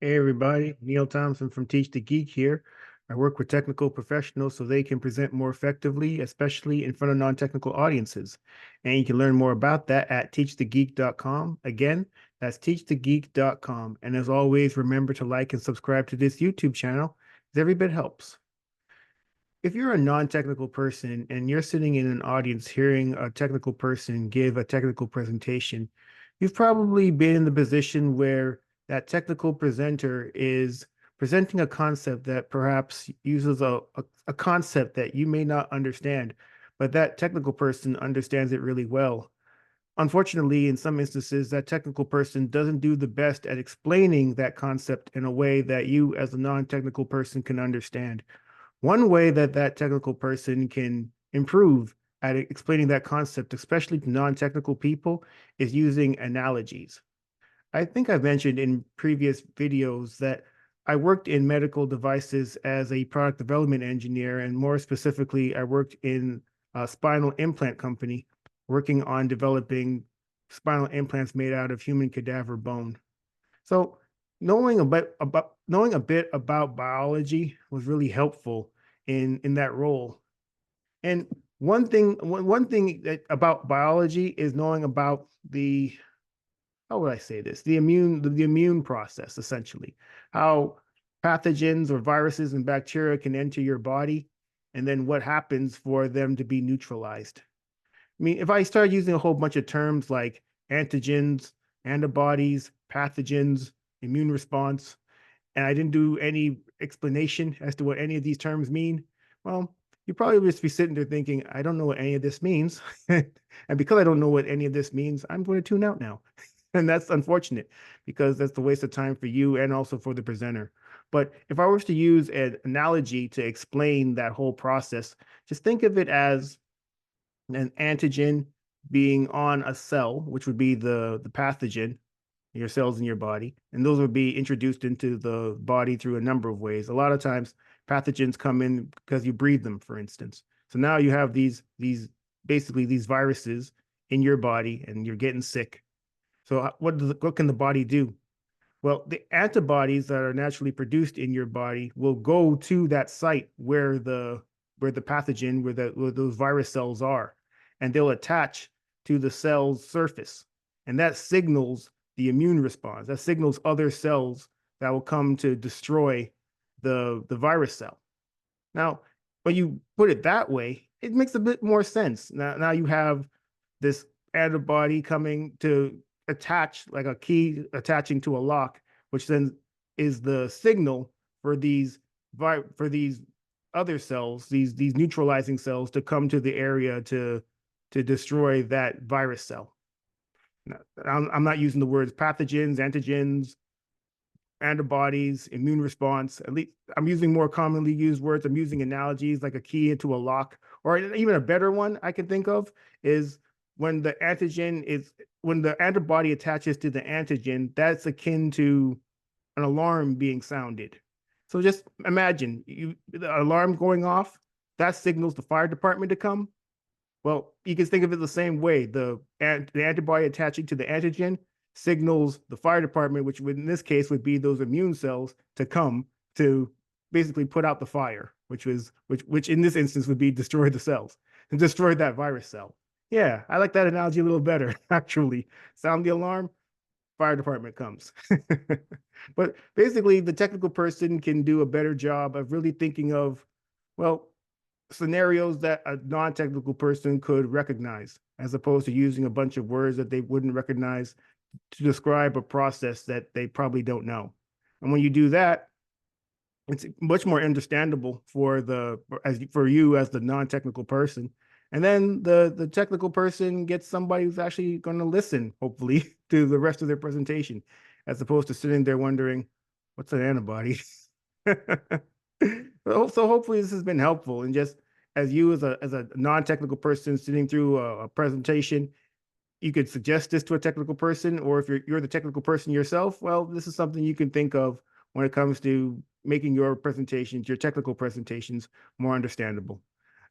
Hey everybody, Neil Thompson from Teach the Geek here. I work with technical professionals so they can present more effectively, especially in front of non-technical audiences. And you can learn more about that at teachthegeek.com. Again, that's teachthegeek.com. And as always, remember to like and subscribe to this YouTube channel, because every bit helps. If you're a non-technical person and you're sitting in an audience hearing a technical person give a technical presentation, you've probably been in the position where that technical presenter is presenting a concept that perhaps uses a concept that you may not understand, but that technical person understands it really well. Unfortunately, in some instances, that technical person doesn't do the best at explaining that concept in a way that you, as a non-technical person, can understand. One way that that technical person can improve at explaining that concept, especially to non-technical people, is using analogies. I think I've mentioned in previous videos that I worked in medical devices as a product development engineer, and more specifically, I worked in a spinal implant company working on developing spinal implants made out of human cadaver bone. So knowing a bit about biology was really helpful in that role. And one thing about biology is knowing about the how would I say this? The immune process, essentially. How pathogens or viruses and bacteria can enter your body, and then what happens for them to be neutralized. I mean, if I start using a whole bunch of terms like antigens, antibodies, pathogens, immune response, and I didn't do any explanation as to what any of these terms mean, well, you probably just be sitting there thinking, I don't know what any of this means. And because I don't know what any of this means, I'm going to tune out now. And that's unfortunate because that's a waste of time for you and also for the presenter. But if I was to use an analogy to explain that whole process, just think of it as an antigen being on a cell, which would be the pathogen, your cells in your body, and those would be introduced into the body through a number of ways. A lot of times, pathogens come in because you breathe them, for instance. So now you have these basically these viruses in your body, and you're getting sick. So what can the body do? Well, the antibodies that are naturally produced in your body will go to that site where the pathogen, where those virus cells are, and they'll attach to the cell's surface. And that signals the immune response. That signals other cells that will come to destroy the virus cell. Now, when you put it that way, it makes a bit more sense. Now you have this antibody coming to attach like a key attaching to a lock, which then is the signal for these other cells, these neutralizing cells to come to the area to destroy that virus cell. Now, I'm not using the words pathogens, antigens, antibodies, immune response. At least I'm using more commonly used words. I'm using analogies like a key into a lock, or even a better one I can think of is when the antigen is when the antibody attaches to the antigen, that's akin to an alarm being sounded. So just imagine the alarm going off, that signals the fire department to come. Well, you can think of it the same way. The antibody attaching to the antigen signals the fire department, which would, in this case would be those immune cells, to come to basically put out the fire, which in this instance would be destroy the cells and destroy that virus cell. Yeah, I like that analogy a little better, actually. Sound the alarm, fire department comes. But basically, the technical person can do a better job of really thinking of, well, scenarios that a non-technical person could recognize, as opposed to using a bunch of words that they wouldn't recognize to describe a process that they probably don't know. And when you do that, it's much more understandable for you as the non-technical person. And then the technical person gets somebody who's actually going to listen, hopefully, to the rest of their presentation, as opposed to sitting there wondering, what's an antibody? So hopefully this has been helpful. And just as you as a non-technical person sitting through a presentation, you could suggest this to a technical person, or if you're the technical person yourself, well, this is something you can think of when it comes to making your presentations, your technical presentations, more understandable.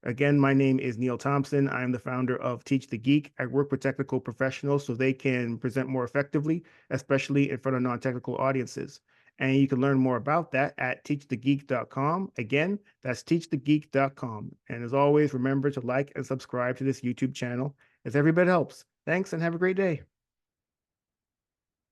Again, my name is Neil Thompson. I am the founder of Teach the Geek. I work with technical professionals so they can present more effectively, especially in front of non-technical audiences. And you can learn more about that at teachthegeek.com. Again, that's teachthegeek.com. And as always, remember to like and subscribe to this YouTube channel, as every bit helps. Thanks and have a great day.